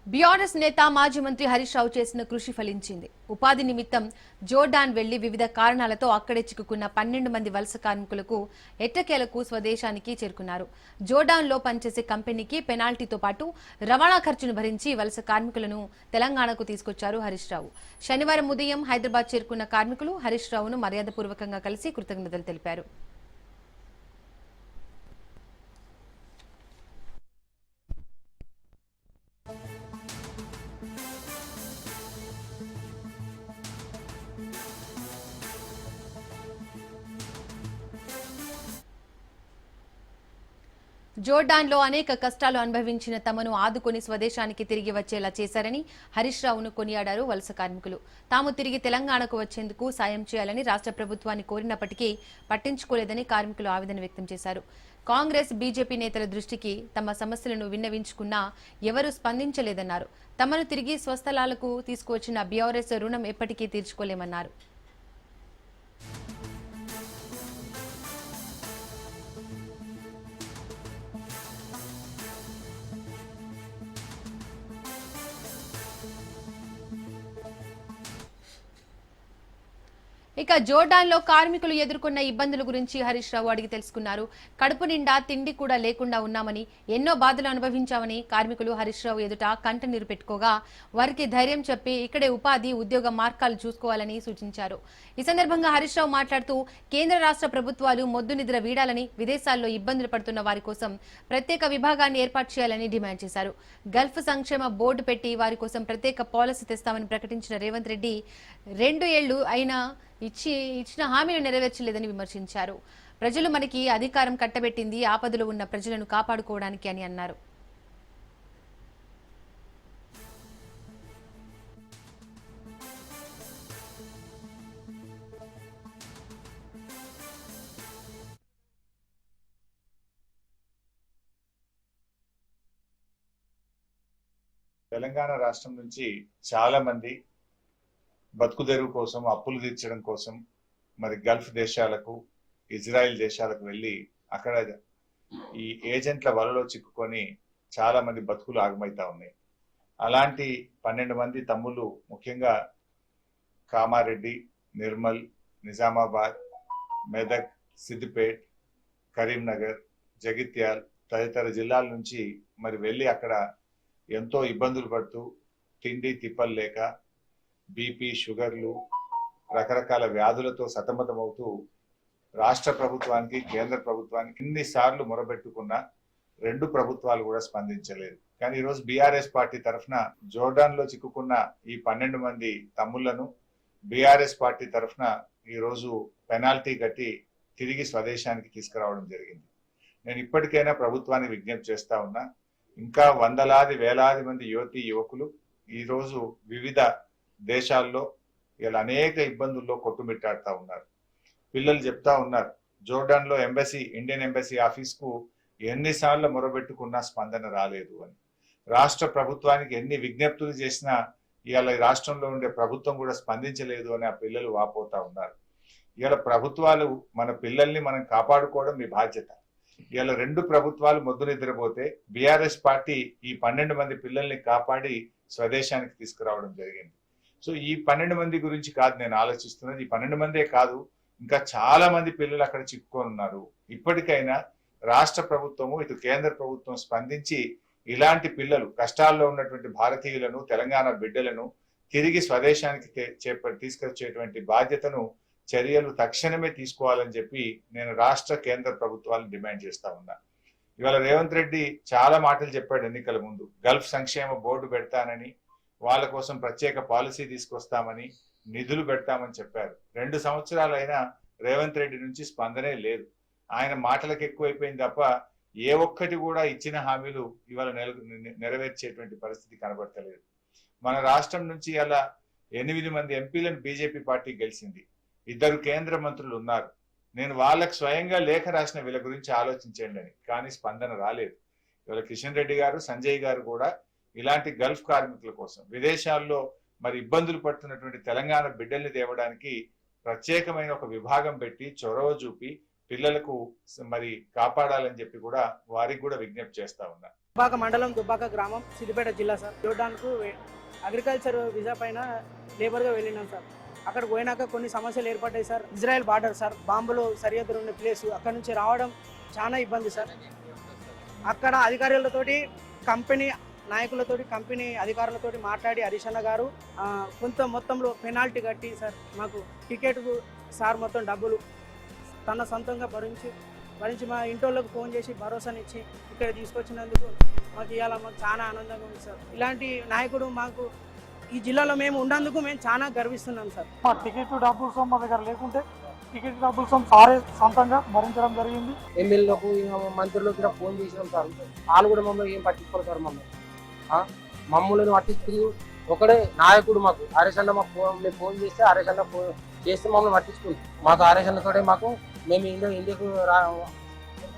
BRS నేత మాజీ మంత్రి హరీష్ రావు చేసిన కృషి ఫలించింది. ఉపాధి నిమిత్తం జోర్డాన్ వెళ్లి వివిధ కారణాలతో అక్కడే చిక్కుకున్న 12 మంది వలస కార్మికులకు ఎట్టకేలకు స్వదేశానికి చేరుకున్నారు. జోర్డాన్లో పనిచేసే కంపెనీకి పెనాల్టీతో పాటు రవాణా ఖర్చును భరించి వలస కార్మికులను తెలంగాణకు తీసుకొచ్చారు హరీష్ రావు. శనివారం ఉదయం హైదరాబాద్ చేరుకున్న కార్మికులు హరీష్ రావును మర్యాదపూర్వకంగా కలిసి కృతజ్ఞతలు తెలిపారు. జోర్డాన్లో అనేక కష్టాలు అనుభవించిన తమను ఆదుకొని స్వదేశానికి తిరిగి వచ్చేలా చేశారని హరీష్ రావును కొనియాడారు వలస కార్మికులు. తాము తిరిగి తెలంగాణకు వచ్చేందుకు సాయం చేయాలని రాష్ట్ర ప్రభుత్వాన్ని కోరినప్పటికీ పట్టించుకోలేదని కార్మికులు ఆవేదన వ్యక్తం చేశారు. కాంగ్రెస్, బీజేపీ నేతల దృష్టికి తమ సమస్యలను విన్నవించుకున్నా ఎవరూ స్పందించలేదన్నారు. తమను తిరిగి స్వస్థలాలకు తీసుకువచ్చిన బీఆర్ఎస్ రుణం ఎప్పటికీ తీర్చుకోలేమన్నారు. ఇక జోర్డాన్లో కార్మికులు ఎదుర్కొన్న ఇబ్బందుల గురించి హరీష్ రావు అడిగి తెలుసుకున్నారు. కడుపు నిండా తిండి కూడా లేకుండా ఉన్నామని, ఎన్నో బాధలు అనుభవించామని కార్మికులు హరీష్ రావు ఎదుట కంటనీరు పెట్టుకోగా వారికి ధైర్యం చెప్పి ఇక్కడే ఉపాధి, ఉద్యోగ మార్గాలు చూసుకోవాలని సూచించారు. ఈ సందర్భంగా హరీష్ రావు మాట్లాడుతూ కేంద్ర రాష్ట్ర ప్రభుత్వాలు మొద్దు నిద్ర వీడాలని, విదేశాల్లో ఇబ్బందులు పడుతున్న వారి కోసం ప్రత్యేక విభాగాన్ని ఏర్పాటు చేయాలని డిమాండ్ చేశారు. గల్ఫ్ సంక్షేమ బోర్డు పెట్టి వారి కోసం ప్రత్యేక పాలసీ తెస్తామని ప్రకటించిన రేవంత్ రెడ్డి 2 ఏళ్లు అయినా ఇచ్చిన హామీలు నెరవేర్చలేదని విమర్శించారు. ప్రజలు మనకి అధికారం కట్టబెట్టింది ఆపదలో ఉన్న ప్రజలను కాపాడుకోవడానికి అని అన్నారు. తెలంగాణ రాష్ట్రం నుంచి చాలా మంది బతుకుదెరువు కోసం, అప్పులు తీర్చడం కోసం మరి గల్ఫ్ దేశాలకు, ఇజ్రాయెల్ దేశాలకు వెళ్ళి అక్కడ ఈ ఏజెంట్ల వలలో చిక్కుకొని చాలా మంది బతుకులు ఆగమైతా ఉన్నాయి. అలాంటి 12 మంది తమ్ముళ్ళు, ముఖ్యంగా కామారెడ్డి, నిర్మల్, నిజామాబాద్, మెదక్, సిద్దిపేట్, కరీంనగర్, జగిత్యాల్ తదితర జిల్లాల నుంచి మరి వెళ్ళి అక్కడ ఎంతో ఇబ్బందులు పడుతూ తిండి తిప్పలు లేక బీపీ, షుగర్లు, రకరకాల వ్యాధులతో సతమతమవుతూ రాష్ట్ర ప్రభుత్వానికి, కేంద్ర ప్రభుత్వానికి ఎన్నిసార్లు మొరబెట్టుకున్నా 2 ప్రభుత్వాలు కూడా స్పందించలేదు. కానీ ఈరోజు బీఆర్ఎస్ పార్టీ తరఫున జోర్డాన్లో చిక్కుకున్న ఈ 12 మంది తమ్ముళ్లను బీఆర్ఎస్ పార్టీ తరఫున ఈరోజు పెనాల్టీ కట్టి తిరిగి స్వదేశానికి తీసుకురావడం జరిగింది. నేను ఇప్పటికైనా ప్రభుత్వాన్ని విజ్ఞప్తి చేస్తా ఉన్నా, ఇంకా వందలాది వేలాది మంది యువతీ యువకులు ఈరోజు వివిధ దేశాల్లో ఇలా అనేక ఇబ్బందుల్లో కొట్టుమిట్టాడుతూ ఉన్నారు. పిల్లలు చెప్తా ఉన్నారు, జోర్డాన్లో ఎంబసీ, ఇండియన్ ఎంబసీ ఆఫీస్కు ఎన్నిసార్లు మొరబెట్టుకున్నా స్పందన రాలేదు అని. రాష్ట్ర ప్రభుత్వానికి ఎన్ని విజ్ఞప్తులు చేసినా ఇవాళ రాష్ట్రంలో ఉండే ప్రభుత్వం కూడా స్పందించలేదు అని ఆ పిల్లలు వాపోతా ఉన్నారు. ఇవాళ ప్రభుత్వాలు మన పిల్లల్ని మనం కాపాడుకోవడం మీ బాధ్యత. ఇవాళ 2 ప్రభుత్వాలు మొద్దు నిద్రపోతే బీఆర్ఎస్ పార్టీ ఈ 12 మంది పిల్లల్ని కాపాడి స్వదేశానికి తీసుకురావడం జరిగింది. సో ఈ 12 మంది గురించి కాదు నేను ఆలోచిస్తున్నది, ఈ 12 మందే కాదు, ఇంకా చాలా మంది పిల్లలు అక్కడ చిక్కుకొని ఉన్నారు. ఇప్పటికైనా రాష్ట్ర ప్రభుత్వము, ఇటు కేంద్ర ప్రభుత్వం స్పందించి ఇలాంటి పిల్లలు, కష్టాల్లో ఉన్నటువంటి భారతీయులను, తెలంగాణ బిడ్డలను తిరిగి స్వదేశానికి తీసుకొచ్చేటువంటి బాధ్యతను, చర్యలు తక్షణమే తీసుకోవాలని చెప్పి నేను రాష్ట్ర, కేంద్ర ప్రభుత్వాలను డిమాండ్ చేస్తా ఉన్నా. ఇవాళ రేవంత్ రెడ్డి చాలా మాటలు చెప్పాడు ఎన్నికల ముందు. గల్ఫ్ సంక్షేమ బోర్డు పెడతానని, వాళ్ళ కోసం ప్రత్యేక పాలసీ తీసుకొస్తామని, నిధులు పెడతామని చెప్పారు. 2 సంవత్సరాలైనా రేవంత్ రెడ్డి నుంచి స్పందనే లేదు. ఆయన మాటలకు ఎక్కువైపోయింది తప్ప ఏ ఒక్కటి కూడా ఇచ్చిన హామీలు ఇవాళ నెరవేర్చేటువంటి పరిస్థితి కనబడతలేదు. మన రాష్ట్రం నుంచి అలా 8 మంది ఎంపీలను బీజేపీ పార్టీ గెలిచింది. 2 కేంద్ర మంత్రులు ఉన్నారు. నేను వాళ్ళకు స్వయంగా లేఖ రాసిన వీళ్ళ గురించి ఆలోచించండి అని, కానీ స్పందన రాలేదు. ఇవాళ కిషన్ రెడ్డి గారు, సంజయ్ గారు కూడా ఇలాంటి గల్ఫ్ కార్మికుల కోసం, విదేశాల్లో మరి ఇబ్బందులు పడుతున్నటువంటి తెలంగాణ బిడ్డల్ని తేవడానికి ప్రత్యేకమైన ఒక విభాగం పెట్టి చొరవ చూపి పిల్లలకు మరి కాపాడాలని చెప్పి కూడా వారికి కూడా విజ్ఞప్తి చేస్తా ఉన్నా. దుబ్బాక మండలం, దుబ్బాక గ్రామం, సిద్దిపేట జిల్లా సార్. జోర్డాన్కు అగ్రికల్చర్ వీసా పైన లేబర్గా వెళ్ళినాం సార్. అక్కడ పోయినాక కొన్ని సమస్యలు ఏర్పడ్డాయి సార్. ఇజ్రాయెల్ బార్డర్ సార్, బాంబులో సరిహద్దులు ఉన్న ప్లేస్, అక్కడ నుంచి రావడం చాలా ఇబ్బంది సార్. అక్కడ అధికారులతోటి, కంపెనీ నాయకులతోటి, కంపెనీ అధికారులతోటి మాట్లాడి హరీష్ అన్న గారు కొంత మొత్తంలో పెనాల్టీ కట్టి సార్ మాకు టికెట్కు సార్ మొత్తం డబ్బులు తన సొంతంగా భరించి మా ఇంటోళ్ళకు ఫోన్ చేసి భరోసానిచ్చి ఇక్కడ తీసుకొచ్చినందుకు మాకు ఇవాళ మాకు చాలా ఆనందంగా ఉంది సార్. ఇలాంటి నాయకుడు మాకు ఈ జిల్లాలో మేము ఉన్నందుకు మేము చాలా గర్విస్తున్నాం సార్. మా టికెట్ డబ్బుల సొమ్ము మా దగ్గర లేకుంటే టికెట్ డబ్బుల సొమ్ము సారే సొంతంగా భరించడం జరిగింది. ఎమ్మెల్యేలకు మంత్రులకు కూడా ఫోన్ చేసినాం సార్. వాళ్ళు కూడా మమ్మల్ని ఏం పట్టించుకోరు సార్. మమ్మల్ని పట్టించుకుని ఒకడే నాయకుడు మాకు హరీష్ అన్న. మేము ఫోన్ చేస్తే హరీష్ అన్న ఫోన్ చేస్తే మమ్మల్ని పట్టించుకుంది. మాకు హరీష్ అన్నతోటే మేము ఇండియాకు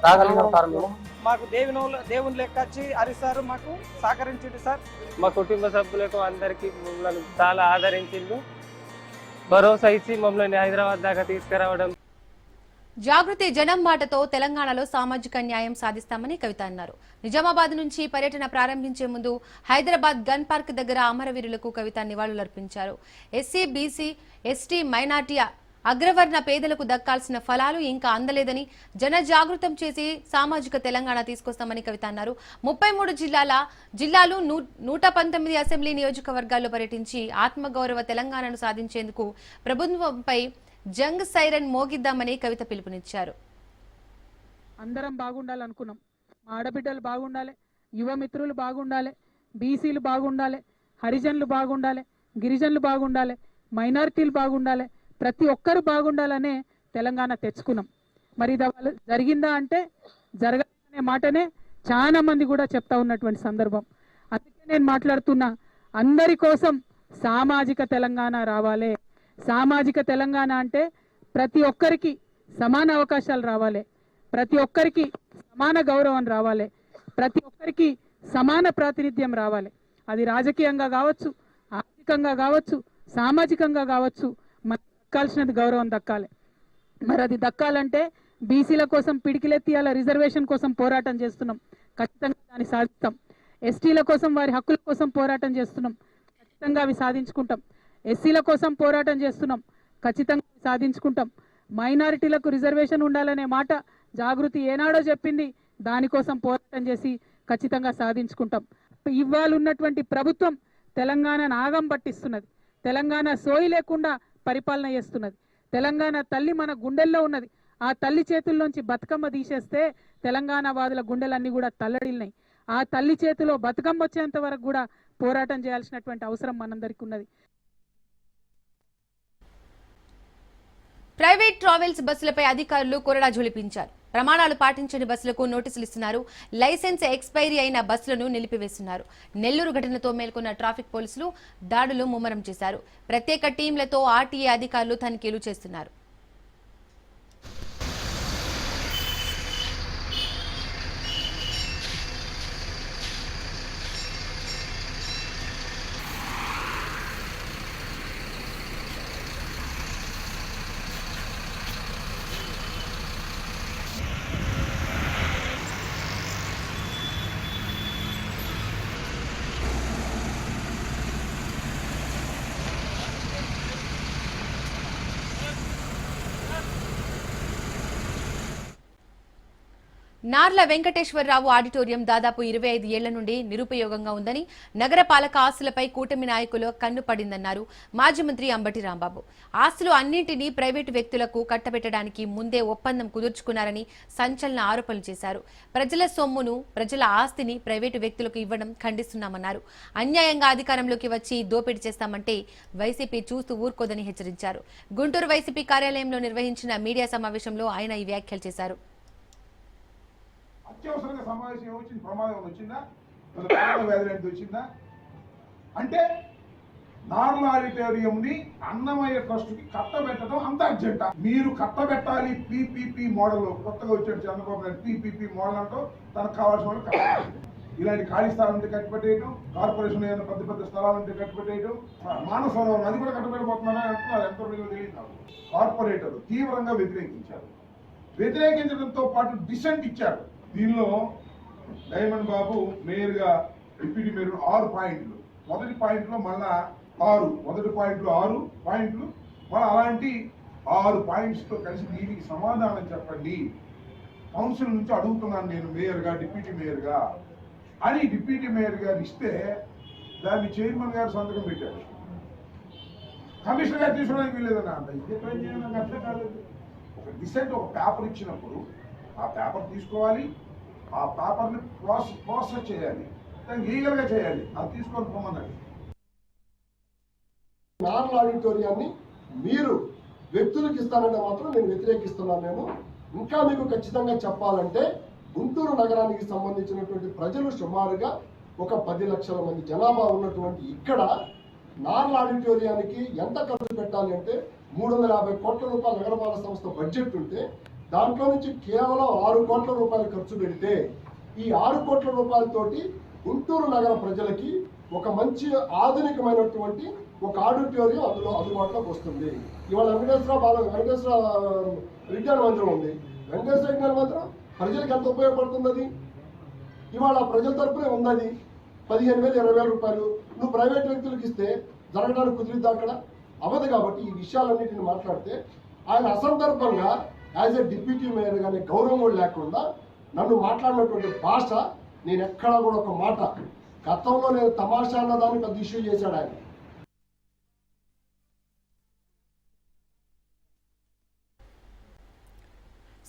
రాగలిగినాం సార్. మేము మాకు దేవుని లెక్క వచ్చి హరీష్ సార్ మాకు సహకరించింది సార్. మా కుటుంబ సభ్యులకు అందరికీ మమ్మల్ని చాలా ఆదరించిండు. భరోసా ఇచ్చి మమ్మల్ని హైదరాబాద్ దాకా తీసుకురావడం. జాగృతి జనం మాటతో తెలంగాణలో సామాజిక న్యాయం సాధిస్తామని కవిత అన్నారు. నిజామాబాద్ నుంచి పర్యటన ప్రారంభించే ముందు హైదరాబాద్ గన్ పార్క్ దగ్గర అమరవీరులకు కవిత నివాళులర్పించారు. ఎస్సీ, బీసీ, ఎస్టీ, మైనార్టీ, అగ్రవర్ణ పేదలకు దక్కాల్సిన ఫలాలు ఇంకా అందలేదని జన జాగృతం చేసి సామాజిక తెలంగాణ తీసుకొస్తామని కవిత అన్నారు. 33 జిల్లాలు 119 అసెంబ్లీ నియోజకవర్గాల్లో పర్యటించి ఆత్మగౌరవ తెలంగాణను సాధించేందుకు ప్రభుత్వంపై జంగ్ సైరన్ మోగిద్దామని కవిత పిలుపునిచ్చారు. అందరం బాగుండాలనుకున్నాం. మా ఆడబిడ్డలు బాగుండాలి, యువ మిత్రులు బాగుండాలి, బీసీలు బాగుండాలి, హరిజనులు బాగుండాలి, గిరిజనులు బాగుండాలి, మైనారిటీలు బాగుండాలి, ప్రతి ఒక్కరు బాగుండాలనే తెలంగాణ తెచ్చుకున్నాం. మరి ఇది జరిగిందా అంటే జరగాలనే మాటనే చాలా మంది కూడా చెప్తా ఉన్నటువంటి సందర్భం. అందుకే నేను మాట్లాడుతున్నా, అందరి కోసం సామాజిక తెలంగాణ రావాలి. సామాజిక తెలంగాణ అంటే ప్రతి ఒక్కరికి సమాన అవకాశాలు రావాలి, ప్రతి ఒక్కరికి సమాన గౌరవం రావాలి, ప్రతి ఒక్కరికి సమాన ప్రాతినిధ్యం రావాలి. అది రాజకీయంగా కావచ్చు, ఆర్థికంగా కావచ్చు, సామాజికంగా కావచ్చు. మనకు దక్కాల్సినది గౌరవం దక్కాలి. మరి అది దక్కాలంటే బీసీల కోసం పిడికిలెత్తియాల రిజర్వేషన్ కోసం పోరాటం చేస్తున్నాం, ఖచ్చితంగా దాన్ని సాధిస్తాం. ఎస్టీల కోసం, వారి హక్కుల కోసం పోరాటం చేస్తున్నాం, ఖచ్చితంగా అవి సాధించుకుంటాం. ఎస్సీల కోసం పోరాటం చేస్తున్నాం, ఖచ్చితంగా సాధించుకుంటాం. మైనారిటీలకు రిజర్వేషన్ ఉండాలనే మాట జాగృతి ఏనాడో చెప్పింది, దానికోసం పోరాటం చేసి ఖచ్చితంగా సాధించుకుంటాం. ఇవాళ ఉన్నటువంటి ప్రభుత్వం తెలంగాణను ఆగం పట్టిస్తున్నది, తెలంగాణ సోయి లేకుండా పరిపాలన చేస్తున్నది. తెలంగాణ తల్లి మన గుండెల్లో ఉన్నది. ఆ తల్లి చేతుల్లోంచి బతుకమ్మ తీసేస్తే తెలంగాణ వాదుల గుండెలన్నీ కూడా తల్లడిల్లినాయి. ఆ తల్లి చేతిలో బతుకమ్మ వచ్చేంత వరకు కూడా పోరాటం చేయాల్సినటువంటి అవసరం మనందరికీ ఉన్నది. ప్రైవేట్ ట్రావెల్స్ బస్సులపై అధికారులు కొరడా ఝుళిపించారు. ప్రమాణాలు పాటించని బస్సులకు నోటీసులు ఇస్తున్నారు. లైసెన్స్ ఎక్స్పైరీ అయిన బస్సులను నిలిపివేస్తున్నారు. నెల్లూరు ఘటనతో మేల్కొన్న ట్రాఫిక్ పోలీసులు దాడులు ముమ్మరం చేశారు. ప్రత్యేక టీంలతో ఆర్టీఏ అధికారులు తనిఖీలు చేస్తున్నారు. నార్ల వెంకటేశ్వరరావు ఆడిటోరియం దాదాపు 25 ఏళ్ల నుండి నిరుపయోగంగా ఉందని, నగరపాలక ఆస్తులపై కూటమి నాయకులు కన్ను పడిందన్నారు మాజీ మంత్రి అంబటి రాంబాబు. ఆస్తులు అన్నింటినీ ప్రైవేటు వ్యక్తులకు కట్టబెట్టడానికి ముందే ఒప్పందం కుదుర్చుకున్నారని సంచలన ఆరోపణలు చేశారు. ప్రజల సొమ్మును, ప్రజల ఆస్తిని ప్రైవేటు వ్యక్తులకు ఇవ్వడం ఖండిస్తున్నామన్నారు. అన్యాయంగా అధికారంలోకి వచ్చి దోపిడీ చేస్తామంటే వైసీపీ చూస్తూ ఊరుకోదని హెచ్చరించారు. గుంటూరు వైసీపీ కార్యాలయంలో నిర్వహించిన మీడియా సమావేశంలో ఆయన ఈ వ్యాఖ్యలు చేశారు. అత్యవసరంగా సమావేశం ఏమొచ్చింది? ప్రమాదం వచ్చిందా? కరోనా వ్యాధి అనేది వచ్చిందా? అంటే నార్ల ఆడిటోరియంని అన్నమయ్య ట్రస్ట్కి కట్టబెట్టడం అంత అర్జెంటా? మీరు కట్టబెట్టాలి. పీపీపీ మోడల్ కొత్తగా వచ్చాడు చంద్రబాబు నాయుడు. పీపీపీ మోడల్ అంటూ తనకు కావాల్సిన వాళ్ళు కట్టబెట్టాలి. ఇలాంటి ఖాళీ స్థలాలు ఉంటే కట్టిపెట్టేయడం, కార్పొరేషన్ ఏదైనా పెద్ద పెద్ద స్థలాలు ఉంటే కట్టిపెట్టేయడం, మానసరోవరం అది కూడా కట్టబెట్టబోతున్నారని అంటున్నారు. ఎంతో తెలియదు. కార్పొరేటర్లు తీవ్రంగా వ్యతిరేకించారు. వ్యతిరేకించడంతో పాటు డిసెంట్ ఇచ్చారు. దీనిలో డైమండ్ బాబు మేయర్గా డిప్యూటీ మేయర్ 6 పాయింట్లు. మొదటి పాయింట్లో మళ్ళా 6, మొదటి పాయింట్లో 6 పాయింట్లు, మళ్ళీ అలాంటి 6 పాయింట్స్తో కలిసి దీనికి సమాధానం చెప్పండి, కౌన్సిల్ నుంచి అడుగుతున్నాను నేను మేయర్గా, డిప్యూటీ మేయర్గా అని డిప్యూటీ మేయర్ గారు ఇస్తే దాన్ని చైర్మన్ గారు సంతకం పెట్టారు. కమిషనర్ గారు తీసుకోవడానికి వీల్లేదన్నా. అంత ఇది ట్రై చేయడం నాకు అర్థం కాలేదు. ఒక డిసైడ్ ఒక పేపర్ ఇచ్చినప్పుడు ఆ పేపర్ తీసుకోవాలి, ఆ పేపర్ని ప్రాసెస్ చేయాలి, దాన్ని లీగల్గా చేయాలి. అది తీసుకొని పోమన్నది. నార్మల్ ఆడిటోరియాన్ని మీరు వ్యక్తులకు ఇస్తానంటే మాత్రం నేను వ్యతిరేకిస్తున్నాను. నేను ఇంకా మీకు ఖచ్చితంగా చెప్పాలంటే గుంటూరు నగరానికి సంబంధించినటువంటి ప్రజలు సుమారుగా ఒక 10 లక్షల మంది జనాభా ఉన్నటువంటి ఇక్కడ నార్మల్ ఆడిటోరియానికి ఎంత ఖర్చు పెట్టాలి అంటే 350 కోట్ల రూపాయల నగరపాలక సంస్థ బడ్జెట్ ఉంటే దాంట్లో నుంచి కేవలం 6 కోట్ల రూపాయలు ఖర్చు పెడితే ఈ 6 కోట్ల రూపాయలతోటి గుంటూరు నగర ప్రజలకి ఒక మంచి ఆధునికమైనటువంటి ఒక ఆడిటోరియం అందుబాటులోకి వస్తుంది. ఇవాళ వెంకటేశ్వర విజ్ఞాన మందిరం ఉంది. వెంకటేశ్వర విజ్ఞాన మందిరం ప్రజలకు ఎంత ఉపయోగపడుతుంది? అది ఇవాళ ప్రజల తరపునే ఉంది. 15,000 20,000 రూపాయలు నువ్వు ప్రైవేట్ వ్యక్తులకు ఇస్తే జరగడానికి కుదిరిద్దా? అక్కడ అవ్వదు. కాబట్టి ఈ విషయాలన్నింటిని మాట్లాడితే ఆయన అసందర్భంగా యాజ్ ఎ డిప్యూటీ మేయర్ గానే గౌరవం కూడా లేకుండా నన్ను మాట్లాడినటువంటి భాష నేను ఎక్కడా కూడా ఒక మాట గతంలో నేను తమాషా అన్నదాన్ని పెద్ద ఇష్యూ చేశాడు ఆయన.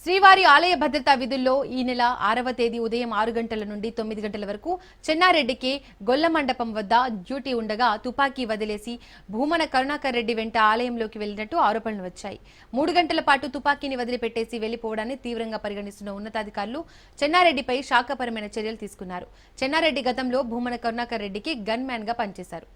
శ్రీవారి ఆలయ భద్రతా విధుల్లో ఈ నెల 6వ తేదీ ఉదయం 6 గంటల నుండి 9 గంటల వరకు చెన్నారెడ్డికి గొల్ల మండపం వద్ద డ్యూటీ ఉండగా తుపాకీ వదిలేసి భూమన కరుణాకర్ రెడ్డి వెంట ఆలయంలోకి వెళ్లినట్టు ఆరోపణలు వచ్చాయి. 3 గంటల పాటు తుపాకీని వదిలిపెట్టేసి వెళ్లిపోవడాన్ని తీవ్రంగా పరిగణిస్తున్న ఉన్నతాధికారులు చెన్నారెడ్డిపై శాఖపరమైన చర్యలు తీసుకున్నారు. చెన్నారెడ్డి గతంలో భూమన కరుణాకర్ రెడ్డికి గన్ మ్యాన్ గా పనిచేశారు.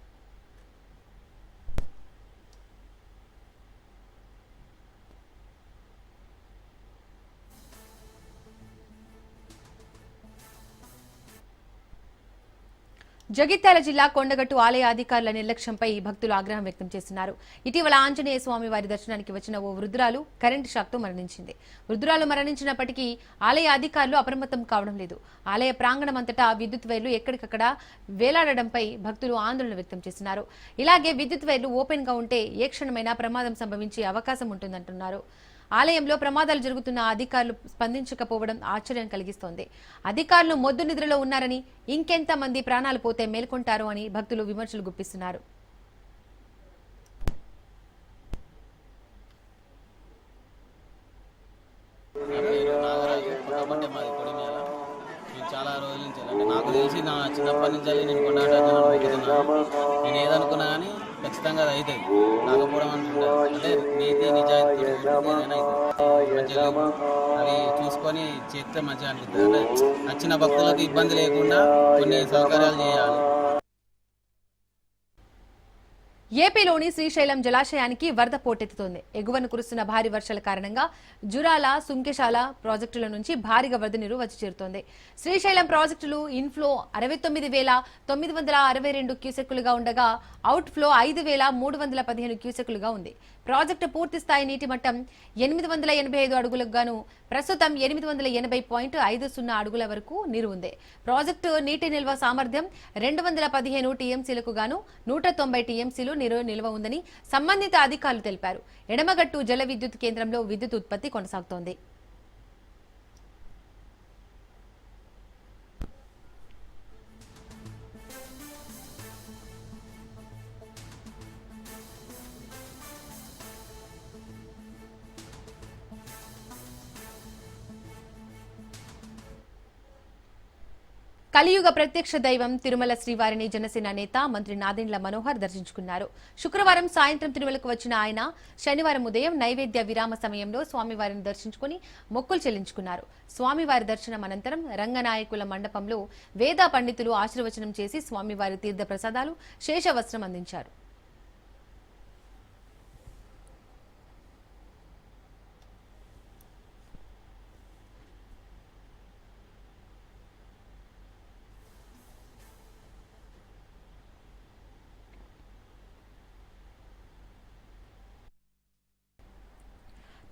జగిత్యాల జిల్లా కొండగట్టు ఆలయ అధికారుల నిర్లక్ష్యంపై భక్తులు ఆగ్రహం వ్యక్తం చేస్తున్నారు. ఇటీవల ఆంజనేయ స్వామి వారి దర్శనానికి వచ్చిన ఓ వృద్ధురాలు కరెంటు షాక్తో మరణించింది. వృద్ధురాలు మరణించినప్పటికీ ఆలయ అధికారులు అప్రమత్తం కావడం లేదు. ఆలయ ప్రాంగణం అంతటా విద్యుత్ వైర్లు ఎక్కడికక్కడ వేలాడడంపై భక్తులు ఆందోళన వ్యక్తం చేస్తున్నారు. ఇలాగే విద్యుత్ వైర్లు ఓపెన్ గా ఉంటే ఏ క్షణమైనా ప్రమాదం సంభవించే అవకాశం ఉంటుందంటున్నారు. ఆలయంలో ప్రమాదాలు జరుగుతున్న అధికారులు స్పందించకపోవడం ఆశ్చర్యం కలిగిస్తోంది. అధికారులు మొద్దు నిద్రలో ఉన్నారని, ఇంకెంత మంది ప్రాణాలు పోతే మేల్కొంటారు అని భక్తులు విమర్శలు గుప్పిస్తున్నారు. చాలా రోజుల నుంచి అంటే నాకు తెలిసి నా చిన్నప్పటి నుంచి నేను కొండాడుతున్నాను. నేను ఏదనుకున్నా కానీ ఖచ్చితంగా అది అవుతుంది. కాకపోవడం అంటే నీతి నిజాయితీ అవి చూసుకొని చేస్తే మంచిగా అనిపిస్తుంది. అంటే నచ్చిన భక్తులకు ఇబ్బంది లేకుండా కొన్ని సౌకర్యాలు చేయాలి. ఏపీలోని శ్రీశైలం జలాశయానికి వరద పోటెత్తుతోంది. ఎగువన కురుస్తున్న భారీ వర్షాల కారణంగా జురాల, సుంకెశాల ప్రాజెక్టుల నుంచి భారీగా వరద నీరు వచ్చి చేరుతోంది. శ్రీశైలం ప్రాజెక్టులు ఇన్ఫ్లో 69,962 క్యూసెక్కులుగా ఉండగా అవుట్ ఫ్లో 5,315 క్యూసెక్కులుగా ఉంది. ప్రాజెక్టు పూర్తి స్థాయి నీటి మట్టం 885 అడుగులకు గాను ప్రస్తుతం 880.50 అడుగుల వరకు నీరు ఉంది. ప్రాజెక్టు నీటి నిల్వ సామర్థ్యం 215 టీఎంసీలకు గాను 190 టీఎంసీలు నీరు నిల్వ ఉందని సంబంధిత అధికారులు తెలిపారు. ఎడమగట్టు జల విద్యుత్ కేంద్రంలో విద్యుత్ ఉత్పత్తి కొనసాగుతోంది. కలియుగ ప్రత్యక్ష దైవం తిరుమల శ్రీవారిని జనసేన నేత మంత్రి నాదెండ్ల మనోహర్ దర్శించుకున్నారు. శుక్రవారం సాయంత్రం తిరుమలకు వచ్చిన ఆయన శనివారం ఉదయం నైవేద్య విరామ సమయంలో స్వామివారిని దర్శించుకుని మొక్కులు చెల్లించుకున్నారు. స్వామివారి దర్శనం అనంతరం రంగనాయకుల మండపంలో వేద పండితులు ఆశీర్వచనం చేసి స్వామివారి తీర్థ ప్రసాదాలు, శేషవస్త్రం అందించారు.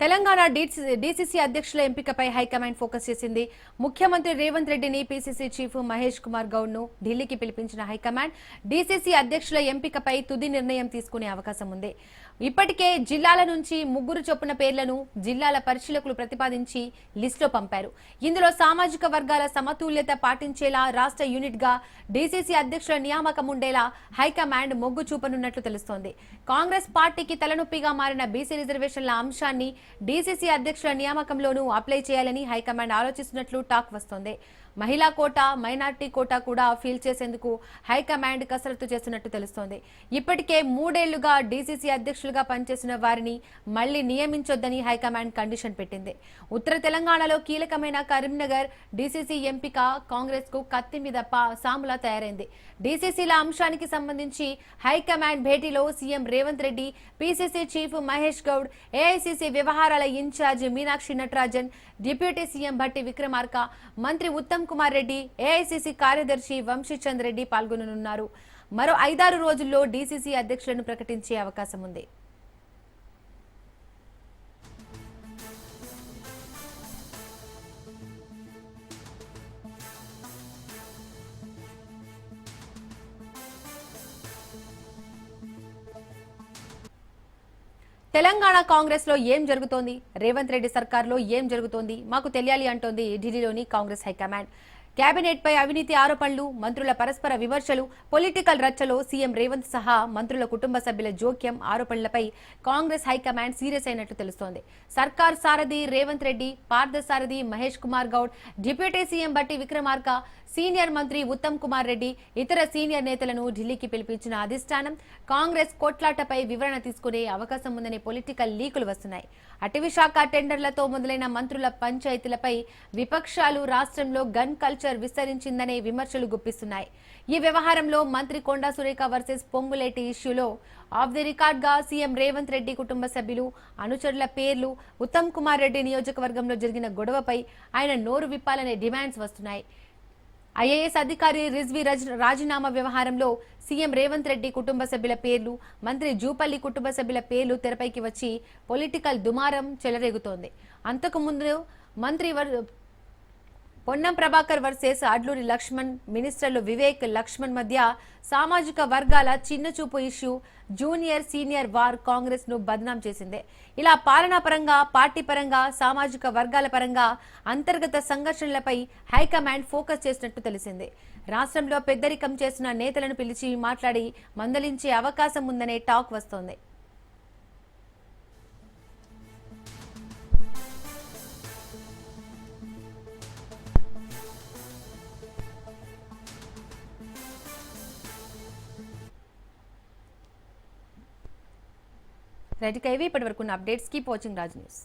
తెలంగాణ డీసీసీ అధ్యక్షుల ఎంపికపై హైకమాండ్ ఫోకస్ చేసింది. ముఖ్యమంత్రి రేవంత్ రెడ్డిని, పీసీసీ చీఫ్ మహేష్ కుమార్ గౌడ్ ను ఢిల్లీకి పిలిపించిన హైకమాండ్ డీసీసీ అధ్యక్షుల ఎంపికపై తుది నిర్ణయం తీసుకునే అవకాశం ఉంది. ఇప్పటికే జిల్లాల నుంచి 3 చొప్పున పేర్లను జిల్లాల పరిశీలకులు ప్రతిపాదించి లిస్టులో పంపారు. ఇందులో సామాజిక వర్గాల సమతుల్యత పాటించేలా రాష్ట్ర యూనిట్ గా డీసీసీ అధ్యక్షుల నియామకం ఉండేలా హైకమాండ్ మొగ్గు చూపనున్నట్లు తెలుస్తోంది. కాంగ్రెస్ పార్టీకి తలనొప్పిగా మారిన బీసీ రిజర్వేషన్ల అంశాన్ని డీసీసీ అధ్యక్షుల నియామకంలోనూ అప్లై చేయాలని హైకమాండ్ ఆలోచిస్తున్నట్లు టాక్ వస్తోంది. మహిళా కోటా, మైనార్టీ కోటా కూడా ఫిల్ చేసేందుకు హైకమాండ్ కసరత్తు చేస్తున్నట్టు తెలుస్తోంది. ఇప్పటికే 3 ఏళ్లుగా డీసీసీ అధ్యక్షులుగా పనిచేసిన వారిని మళ్లీ నియమించొద్దని హైకమాండ్ కండిషన్ పెట్టింది. ఉత్తర తెలంగాణలో కీలకమైన కరీంనగర్ డీసీసీ ఎంపిక కాంగ్రెస్ కు కత్తి మీద సాములా తయారైంది. డీసీసీల అంశానికి సంబంధించి హైకమాండ్ భేటీలో CM Revanth Reddy, PCC chief Mahesh Goud, AICC వ్యవహారాల incharge Meenakshi Natarajan, deputy CM Bhatti Vikramarka, మంత్రి ఉత్తమ్ కుమార్ రెడ్డి, ఏఐసీసీ కార్యదర్శి వంశీచంద్ రెడ్డి పాల్గొననున్నారు. మరో 5-6 రోజుల్లో డీసీసీ అధ్యక్షులను ప్రకటించే అవకాశం ఉంది. తెలంగాణ కాంగ్రెస్ లో ఏం జరుగుతోంది, రేవంత్ రెడ్డి సర్కార్లో ఏం జరుగుతోంది మాకు తెలియాలి అంటోంది ఢిల్లీలోని కాంగ్రెస్ హైకమాండ్. కేబినెట్ పై అవినీతి ఆరోపణలు, మంత్రుల పరస్పర విమర్శలు, పొలిటికల్ రచ్చలో సీఎం రేవంత్ సహా మంత్రుల కుటుంబ సభ్యుల జోక్యం ఆరోపణలపై కాంగ్రెస్ హైకమాండ్ సీరియస్ అయినట్లు తెలుస్తోంది. సర్కార్ సారథి Revanth Reddy, Parthasarathi Mahesh Kumar Goud, deputy CM Bhatti Vikramarka, senior మంత్రి ఉత్తమ్ కుమార్ రెడ్డి, ఇతర సీనియర్ నేతలను ఢిల్లీకి పిలిపించిన అధిష్టానం కాంగ్రెస్ కొట్లాటపై వివరణ తీసుకునే అవకాశం ఉందనే పొలిటికల్ లీకులు వస్తున్నాయి. అటవీ శాఖ టెండర్లతో మొదలైన మంత్రుల పంచాయతీలపై విపక్షాలు రాష్ట్రంలో గన్ కల్చర్ విస్తరించిందనే విమర్శలు గుప్పిస్తున్నాయి. ఈ వ్యవహారంలో మంత్రి కొండా సురేఖ వర్సెస్ పొంగులేటి ఇష్యూలో ఆఫ్ ది రికార్డ్ గా సీఎం రేవంత్ రెడ్డి కుటుంబ సభ్యులు, అనుచరుల పేర్లు, ఉత్తమ్ కుమార్ రెడ్డి నియోజకవర్గంలో జరిగిన గొడవపై ఆయన నోరు విప్పాలనే డిమాండ్స్ వస్తున్నాయి. ఐఏఎస్ అధికారి రిజ్వీ రాజీనామా వ్యవహారంలో సీఎం రేవంత్ రెడ్డి కుటుంబ సభ్యుల పేర్లు, మంత్రి జూపల్లి కుటుంబ సభ్యుల పేర్లు తెరపైకి వచ్చి పొలిటికల్ దుమారం చెలరేగుతోంది. అంతకుముందు మంత్రి పొన్నం ప్రభాకర్ వర్సెస్ అడ్లూరి లక్ష్మణ్, మినిస్టర్లు వివేక్, లక్ష్మణ్ మధ్య సామాజిక వర్గాల చిన్నచూపు issue, junior senior war Congress ను బదనాం చేసిందే. ఇలా పాలనా పరంగా, పార్టీ పరంగా, సామాజిక వర్గాల పరంగా అంతర్గత సంఘర్షణలపై హైకమాండ్ ఫోకస్ చేసినట్టు తెలిసింది. రాష్ట్రంలో పెద్దరికం చేసిన నేతలను పిలిచి మాట్లాడి మందలించే అవకాశం ఉందనే టాక్ వస్తోంది. రైట్, ఇక ఇవి ఇప్పటి వరకు ఉన్న updates. Keep watching Raj news.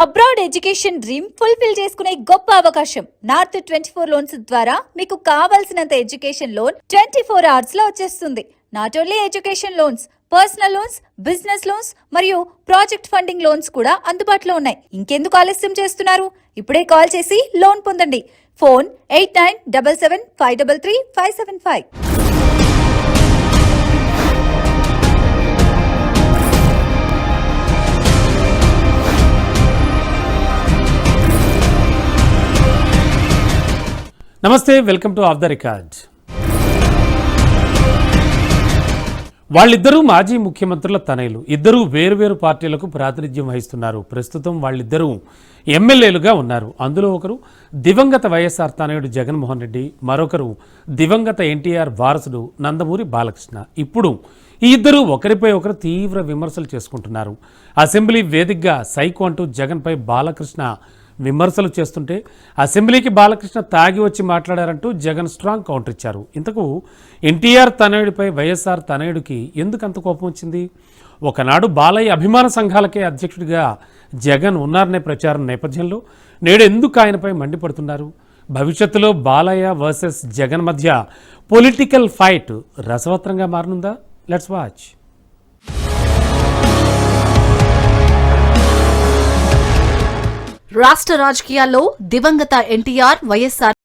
Abroad education dream fulfil చేసుకునే గొప్ప అవకాశం. నార్త్ 24 లోన్స్ ద్వారా మీకు కావాల్సినంత ఎడ్యుకేషన్ లోన్ 24 hours లో వచ్చేస్తుంది. Not only education loans, personal loans, business loans మరియు ప్రాజెక్ట్ ఫండింగ్ లోన్స్ కూడా అందుబాటులో ఉన్నాయి. ఇంకెందుకు ఆలస్యం చేస్తున్నారు? ఇప్పుడే కాల్ చేసి లోన్ పొందండి. ఫోన్ 8977533575. నమస్తే, welcome to of the record. వాళ్ళిద్దరూ మాజీ ముఖ్యమంత్రుల తనయులు. ఇద్దరూ వేరువేరు పార్టీలకు ప్రాతినిధ్యం వహిస్తున్నారు. ప్రస్తుతం వాళ్ళిద్దరూ ఎమ్మెల్యేలుగా ఉన్నారు. అందులో ఒకరు దివంగత వైఎస్ఆర్ తనయుడు జగన్మోహన్ రెడ్డి, మరొకరు దివంగత ఎన్టీఆర్ వారసుడు నందమూరి బాలకృష్ణ. ఇప్పుడు ఈ ఇద్దరు ఒకరిపై ఒకరు తీవ్ర విమర్శలు చేసుకుంటున్నారు. అసెంబ్లీ వేదికగా సైకో అంటూ జగన్పై బాలకృష్ణ విమర్శలు చేస్తుంటే అసెంబ్లీకి బాలకృష్ణ తాగి వచ్చి మాట్లాడారంటూ జగన్ స్ట్రాంగ్ కౌంటర్ ఇచ్చారు. ఇంతకు ఎన్టీఆర్ తనయుడిపై వైఎస్ఆర్ తనయుడికి ఎందుకు అంత కోపం వచ్చింది? ఒకనాడు బాలయ్య అభిమాన సంఘాలకే అధ్యక్షుడిగా జగన్ ఉన్నారనే ప్రచారం నేపథ్యంలో నేడు ఎందుకు ఆయనపై మండిపడుతున్నారు? భవిష్యత్తులో బాలయ్య వర్సెస్ జగన్ మధ్య పొలిటికల్ ఫైట్ రసవత్రంగా మారనుందా? Let's watch. రాష్ట్ర రాజకీయాల్లో దివంగత ఎన్టీఆర్, వైఎస్ఆర్